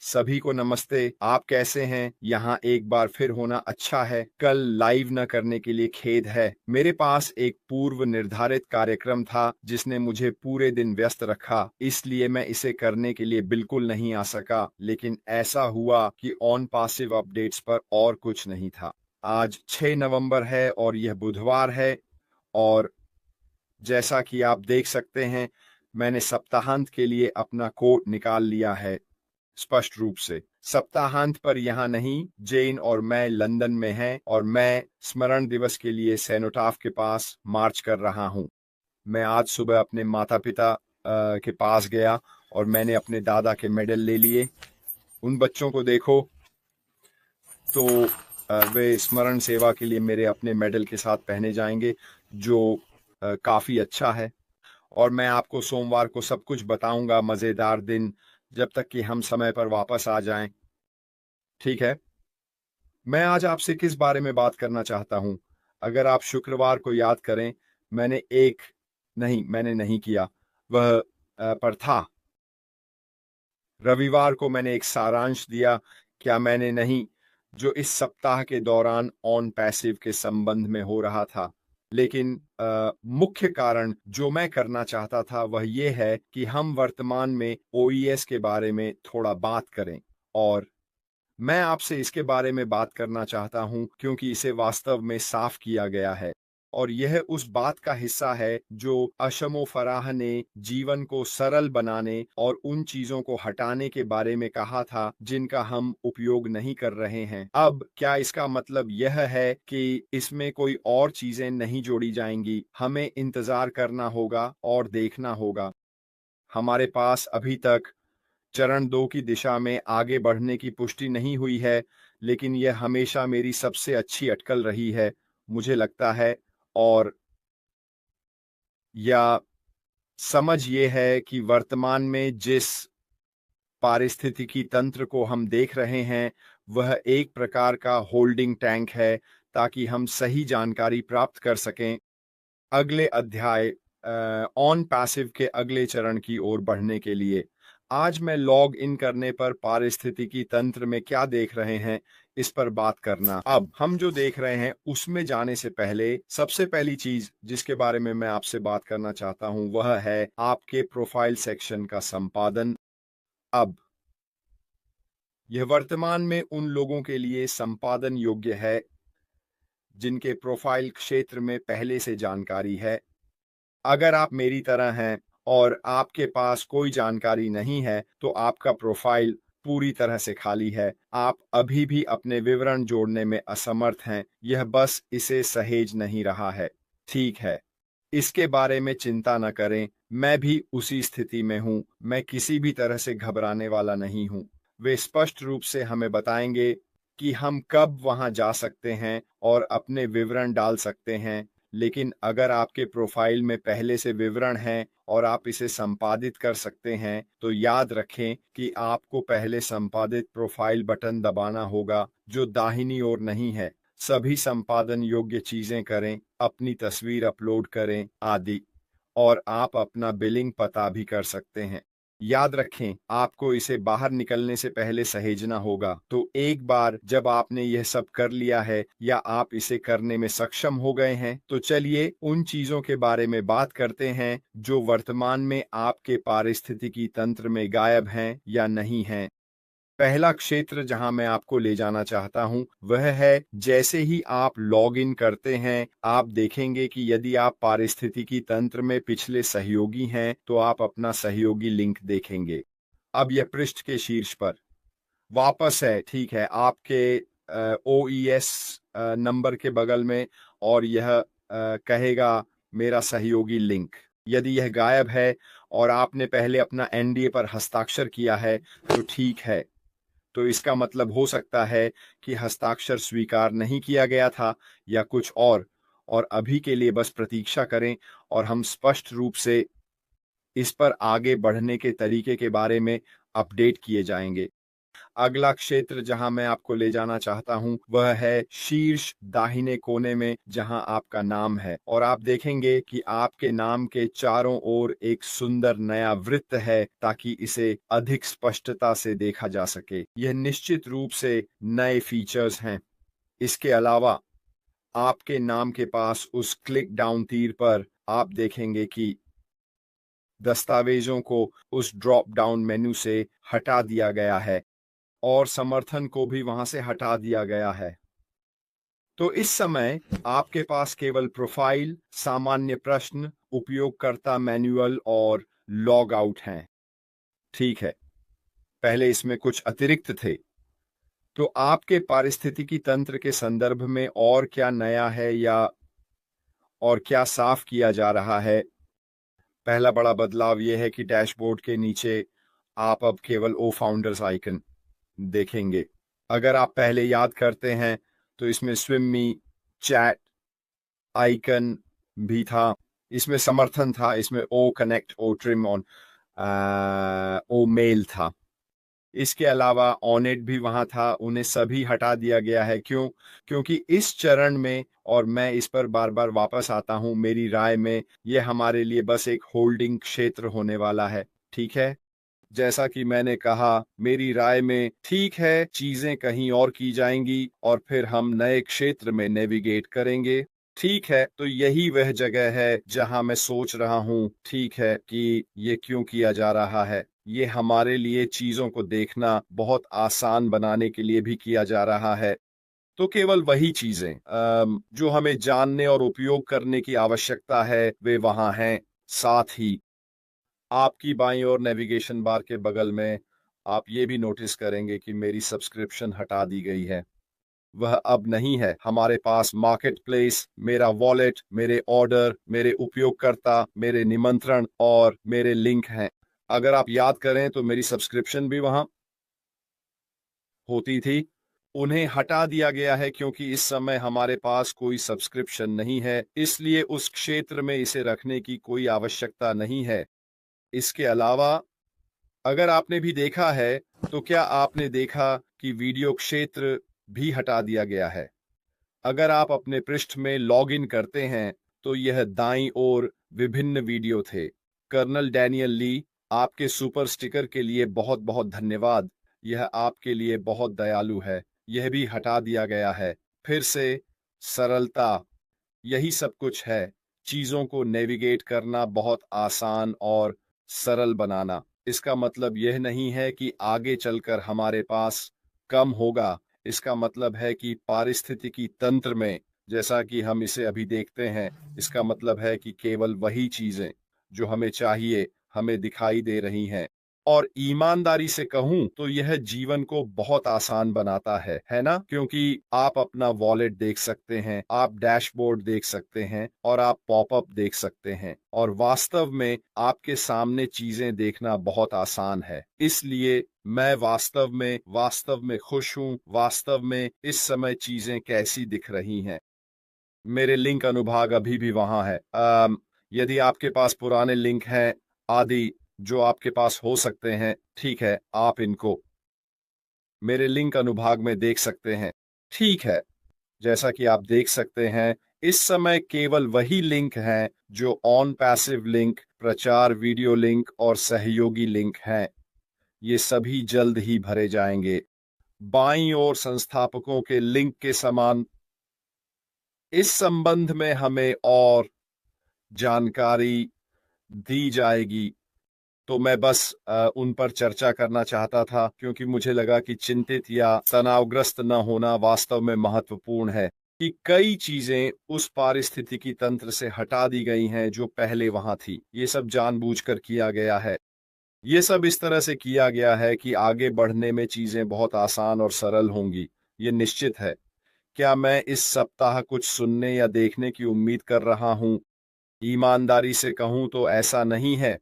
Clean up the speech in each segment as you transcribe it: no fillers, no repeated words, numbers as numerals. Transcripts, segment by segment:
सभी को नमस्ते। आप कैसे हैं? यहाँ एक बार फिर होना अच्छा है। कल लाइव न करने के लिए खेद है। मेरे पास एक पूर्व निर्धारित कार्यक्रम था जिसने मुझे पूरे दिन व्यस्त रखा, इसलिए मैं इसे करने के लिए बिल्कुल नहीं आ सका। लेकिन ऐसा हुआ कि ऑन पासिव अपडेट्स पर और कुछ नहीं था। आज 6 नवंबर है और यह बुधवार है, और जैसा कि आप देख सकते हैं, मैंने सप्ताहांत के लिए अपना कोट निकाल लिया है। स्पष्ट रूप से सप्ताहांत पर यहाँ नहीं, जेन और मैं लंदन में हैं और मैं स्मरण दिवस के लिए सेनोटाफ के पास मार्च कर रहा हूँ। मैं आज सुबह अपने माता पिता के पास गया और मैंने अपने दादा के मेडल ले लिए। उन बच्चों को देखो तो वे स्मरण सेवा के लिए मेरे अपने मेडल के साथ पहने जाएंगे, जो काफ़ी अच्छा है। और मैं आपको सोमवार को सब कुछ बताऊंगा, मज़ेदार दिन, जब तक कि हम समय पर वापस आ जाएं। ठीक है। मैं आज आपसे किस बारे में बात करना चाहता हूं? अगर आप शुक्रवार को याद करें, मैंने नहीं किया वह पर था। रविवार को मैंने एक सारांश दिया, क्या मैंने नहीं, जो इस सप्ताह के दौरान ऑन पैसिव के संबंध में हो रहा था। लेकिन मुख्य कारण जो मैं करना चाहता था वह यह है कि हम वर्तमान में ओईएस के बारे में थोड़ा बात करें। और मैं आपसे इसके बारे में बात करना चाहता हूं क्योंकि इसे वास्तव में साफ किया गया है, और यह उस बात का हिस्सा है जो अशमो फराह ने जीवन को सरल बनाने और उन चीजों को हटाने के बारे में कहा था जिनका हम उपयोग नहीं कर रहे हैं। अब क्या इसका मतलब यह है कि इसमें कोई और चीजें नहीं जोड़ी जाएंगी? हमें इंतजार करना होगा और देखना होगा। हमारे पास अभी तक चरण 2 की दिशा में आगे बढ़ने की पुष्टि नहीं हुई है, लेकिन यह हमेशा मेरी सबसे अच्छी अटकल रही है, मुझे लगता है। और या समझ ये है कि वर्तमान में जिस पारिस्थितिकी तंत्र को हम देख रहे हैं, वह एक प्रकार का होल्डिंग टैंक है, ताकि हम सही जानकारी प्राप्त कर सकें अगले अध्याय ऑन पैसिव के अगले चरण की ओर बढ़ने के लिए। आज मैं लॉग इन करने पर पारिस्थितिकी तंत्र में क्या देख रहे हैं, इस पर बात करना। अब हम जो देख रहे हैं उसमें जाने से पहले सबसे पहली चीज जिसके बारे में मैं आपसे बात करना चाहता हूं वह है आपके प्रोफाइल सेक्शन का संपादन। अब यह वर्तमान में उन लोगों के लिए संपादन योग्य है जिनके प्रोफाइल क्षेत्र में पहले से जानकारी है। अगर आप मेरी तरह हैं और आपके पास कोई जानकारी नहीं है, तो आपका प्रोफाइल पूरी तरह से खाली है। आप अभी भी अपने विवरण जोड़ने में असमर्थ हैं, यह बस इसे सहेज नहीं रहा है। ठीक है, इसके बारे में चिंता न करें, मैं भी उसी स्थिति में हूं। मैं किसी भी तरह से घबराने वाला नहीं हूं। वे स्पष्ट रूप से हमें बताएंगे कि हम कब वहां जा सकते हैं और अपने विवरण डाल सकते हैं। लेकिन अगर आपके प्रोफाइल में पहले से विवरण हैं और आप इसे संपादित कर सकते हैं, तो याद रखें कि आपको पहले संपादित प्रोफाइल बटन दबाना होगा, जो दाहिनी ओर नहीं है। सभी संपादन योग्य चीजें करें, अपनी तस्वीर अपलोड करें आदि। और आप अपना बिलिंग पता भी कर सकते हैं। याद रखें, आपको इसे बाहर निकलने से पहले सहेजना होगा। तो एक बार जब आपने यह सब कर लिया है या आप इसे करने में सक्षम हो गए हैं, तो चलिए उन चीजों के बारे में बात करते हैं जो वर्तमान में आपके पारिस्थितिकी तंत्र में गायब हैं या नहीं हैं। पहला क्षेत्र जहां मैं आपको ले जाना चाहता हूं वह है, जैसे ही आप लॉग इन करते हैं, आप देखेंगे कि यदि आप पारिस्थितिकी तंत्र में पिछले सहयोगी हैं तो आप अपना सहयोगी लिंक देखेंगे। अब यह पृष्ठ के शीर्ष पर वापस है, ठीक है, आपके ओईएस नंबर के बगल में, और यह कहेगा मेरा सहयोगी लिंक। यदि यह गायब है और आपने पहले अपना एनडीए पर हस्ताक्षर किया है तो ठीक है, तो इसका मतलब हो सकता है कि हस्ताक्षर स्वीकार नहीं किया गया था या कुछ और अभी के लिए बस प्रतीक्षा करें और हम स्पष्ट रूप से इस पर आगे बढ़ने के तरीके के बारे में अपडेट किए जाएंगे। अगला क्षेत्र जहां मैं आपको ले जाना चाहता हूं वह है शीर्ष दाहिने कोने में, जहां आपका नाम है। और आप देखेंगे कि आपके नाम के चारों ओर एक सुंदर नया वृत्त है, ताकि इसे अधिक स्पष्टता से देखा जा सके। यह निश्चित रूप से नए फीचर्स हैं। इसके अलावा आपके नाम के पास उस क्लिक डाउन तीर पर आप देखेंगे कि दस्तावेजों को उस ड्रॉप डाउन मेनू से हटा दिया गया है और समर्थन को भी वहां से हटा दिया गया है। तो इस समय आपके पास केवल प्रोफाइल, सामान्य प्रश्न, उपयोगकर्ता मैनुअल और लॉग आउट हैं। ठीक है, पहले इसमें कुछ अतिरिक्त थे। तो आपके पारिस्थितिकी तंत्र के संदर्भ में और क्या नया है या और क्या साफ किया जा रहा है? पहला बड़ा बदलाव यह है कि डैशबोर्ड के नीचे आप अब केवल ओ फाउंडर्स आइकन देखेंगे। अगर आप पहले याद करते हैं तो इसमें स्विम मी, चैट आइकन भी था, इसमें समर्थन था, इसमें ओ कनेक्ट, ओ ट्रिम ऑन, ओ मेल था। इसके अलावा ऑनेट भी वहां था, उन्हें सभी हटा दिया गया है। क्यों? क्योंकि इस चरण में, और मैं इस पर बार बार वापस आता हूं, मेरी राय में यह हमारे लिए बस एक होल्डिंग क्षेत्र होने वाला है। ठीक है, जैसा कि मैंने कहा, मेरी राय में ठीक है, चीजें कहीं और की जाएंगी और फिर हम नए क्षेत्र में नेविगेट करेंगे। ठीक है, तो यही वह जगह है जहां मैं सोच रहा हूं, ठीक है, कि ये क्यों किया जा रहा है। ये हमारे लिए चीजों को देखना बहुत आसान बनाने के लिए भी किया जा रहा है। तो केवल वही चीजें जो हमें जानने और उपयोग करने की आवश्यकता है वे वहां हैं। साथ ही आपकी बाईं ओर नेविगेशन बार के बगल में आप ये भी नोटिस करेंगे कि मेरी सब्सक्रिप्शन हटा दी गई है। वह अब नहीं है। हमारे पास मार्केट प्लेस, मेरा वॉलेट, मेरे ऑर्डर, मेरे उपयोगकर्ता, मेरे निमंत्रण और मेरे लिंक हैं। अगर आप याद करें तो मेरी सब्सक्रिप्शन भी वहां होती थी। उन्हें हटा दिया गया है क्योंकि इस समय हमारे पास कोई सब्सक्रिप्शन नहीं है, इसलिए उस क्षेत्र में इसे रखने की कोई आवश्यकता नहीं है। इसके अलावा अगर आपने भी देखा है तो क्या आपने देखा कि वीडियो क्षेत्र भी हटा दिया गया है? अगर आप अपने पृष्ठ में लॉग इन करते हैं तो यह दाईं ओर विभिन्न वीडियो थे। कर्नल डैनियल ली, आपके सुपर स्टिकर के लिए बहुत बहुत धन्यवाद। यह आपके लिए बहुत दयालु है। यह भी हटा दिया गया है। फिर से सरलता, यही सब कुछ है। चीजों को नेविगेट करना बहुत आसान और सरल बनाना। इसका मतलब यह नहीं है कि आगे चलकर हमारे पास कम होगा। इसका मतलब है कि पारिस्थितिकी तंत्र में, जैसा कि हम इसे अभी देखते हैं, इसका मतलब है कि केवल वही चीजें जो हमें चाहिए हमें दिखाई दे रही हैं। और ईमानदारी से कहूं तो यह जीवन को बहुत आसान बनाता है ना? क्योंकि आप अपना वॉलेट देख सकते हैं, आप डैशबोर्ड देख सकते हैं और आप पॉपअप देख सकते हैं, और वास्तव में आपके सामने चीजें देखना बहुत आसान है। इसलिए मैं वास्तव में खुश हूं। वास्तव में इस समय चीजें कैसी दिख रही हैं। मेरे लिंक अनुभाग अभी भी वहां है। यदि आपके पास पुराने लिंक हैं आदि जो आपके पास हो सकते हैं, ठीक है, आप इनको मेरे लिंक अनुभाग में देख सकते हैं। ठीक है, जैसा कि आप देख सकते हैं, इस समय केवल वही लिंक हैं जो ऑन पैसिव लिंक, प्रचार वीडियो लिंक और सहयोगी लिंक हैं। ये सभी जल्द ही भरे जाएंगे। बाईं ओर संस्थापकों के लिंक के समान। इस संबंध में हमें और जानकारी दी जाएगी, तो मैं बस उन पर चर्चा करना चाहता था, क्योंकि मुझे लगा कि चिंतित या तनावग्रस्त न होना वास्तव में महत्वपूर्ण है कि कई चीजें उस पारिस्थितिकी तंत्र से हटा दी गई हैं जो पहले वहां थी। ये सब जानबूझकर किया गया है। ये सब इस तरह से किया गया है कि आगे बढ़ने में चीजें बहुत आसान और सरल होंगी। ये निश्चित है। क्या मैं इस सप्ताह कुछ सुनने या देखने की उम्मीद कर रहा हूं? ईमानदारी से कहूं तो ऐसा नहीं है।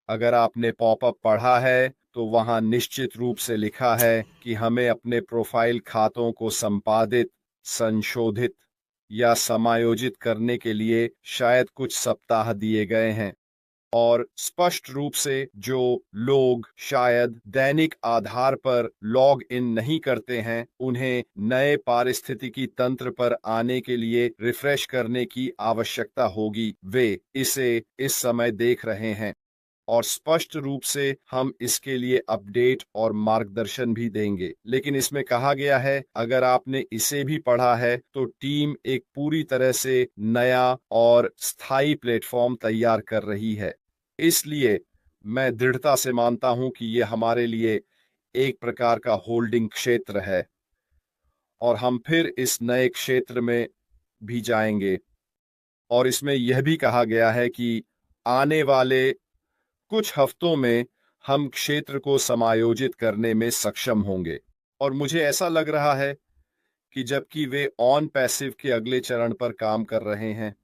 अगर आपने पॉपअप पढ़ा है तो वहां निश्चित रूप से लिखा है कि हमें अपने प्रोफाइल खातों को संपादित, संशोधित या समायोजित करने के लिए शायद कुछ सप्ताह दिए गए हैं। और स्पष्ट रूप से जो लोग शायद दैनिक आधार पर लॉग इन नहीं करते हैं, उन्हें नए पारिस्थितिकी तंत्र पर आने के लिए रिफ्रेश करने की आवश्यकता होगी। वे इसे इस समय देख रहे हैं और स्पष्ट रूप से हम इसके लिए अपडेट और मार्गदर्शन भी देंगे। लेकिन इसमें कहा गया है, अगर आपने इसे भी पढ़ा है तो टीम एक पूरी तरह से नया और स्थायी प्लेटफॉर्म तैयार कर रही है। इसलिए मैं दृढ़ता से मानता हूं कि यह हमारे लिए एक प्रकार का होल्डिंग क्षेत्र है और हम फिर इस नए क्षेत्र में भी जाएंगे। और इसमें यह भी कहा गया है कि आने वाले कुछ हफ्तों में हम क्षेत्र को समायोजित करने में सक्षम होंगे। और मुझे ऐसा लग रहा है कि जबकि वे ऑन पैसिव के अगले चरण पर काम कर रहे हैं,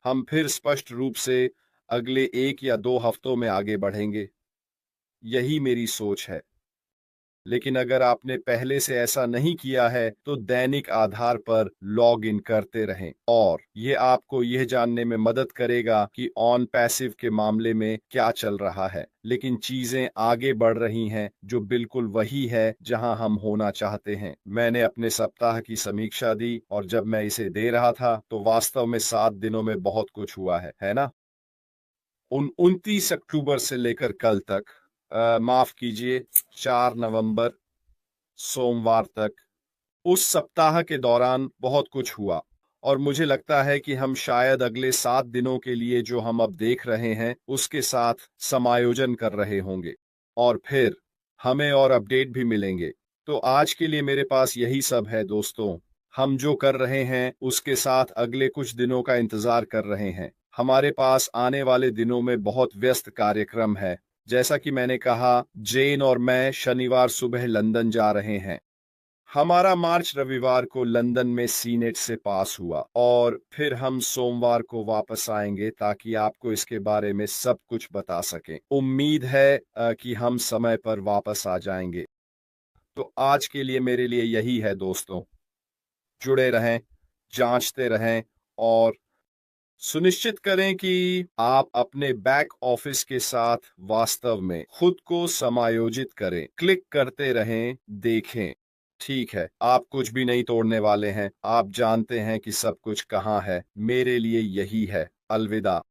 हम फिर स्पष्ट रूप से अगले 1 या 2 हफ्तों में आगे बढ़ेंगे। यही मेरी सोच है। लेकिन अगर आपने पहले से ऐसा नहीं किया है तो दैनिक आधार पर लॉग इन करते रहें और ये आपको यह जानने में मदद करेगा कि ऑन पैसिव के मामले में क्या चल रहा है। लेकिन चीजें आगे बढ़ रही हैं, जो बिल्कुल वही है जहां हम होना चाहते हैं। मैंने अपने सप्ताह की समीक्षा दी और जब मैं इसे दे रहा था तो वास्तव में 7 दिनों में बहुत कुछ हुआ है ना। 29 अक्टूबर से लेकर कल तक, माफ कीजिए, 4 नवंबर सोमवार तक, उस सप्ताह के दौरान बहुत कुछ हुआ। और मुझे लगता है कि हम शायद अगले 7 दिनों के लिए जो हम अब देख रहे हैं उसके साथ समायोजन कर रहे होंगे और फिर हमें और अपडेट भी मिलेंगे। तो आज के लिए मेरे पास यही सब है दोस्तों। हम जो कर रहे हैं उसके साथ अगले कुछ दिनों का इंतजार कर रहे हैं। हमारे पास आने वाले दिनों में बहुत व्यस्त कार्यक्रम है। जैसा कि मैंने कहा, जेन और मैं शनिवार सुबह लंदन जा रहे हैं। हमारा मार्च रविवार को लंदन में सीनेट से पास हुआ और फिर हम सोमवार को वापस आएंगे ताकि आपको इसके बारे में सब कुछ बता सकें। उम्मीद है कि हम समय पर वापस आ जाएंगे। तो आज के लिए मेरे लिए यही है दोस्तों। जुड़े रहें, जांचते रहें और सुनिश्चित करें कि आप अपने बैक ऑफिस के साथ वास्तव में खुद को समायोजित करें। क्लिक करते रहें, देखें। ठीक है, आप कुछ भी नहीं तोड़ने वाले हैं। आप जानते हैं कि सब कुछ कहाँ है। मेरे लिए यही है। अलविदा।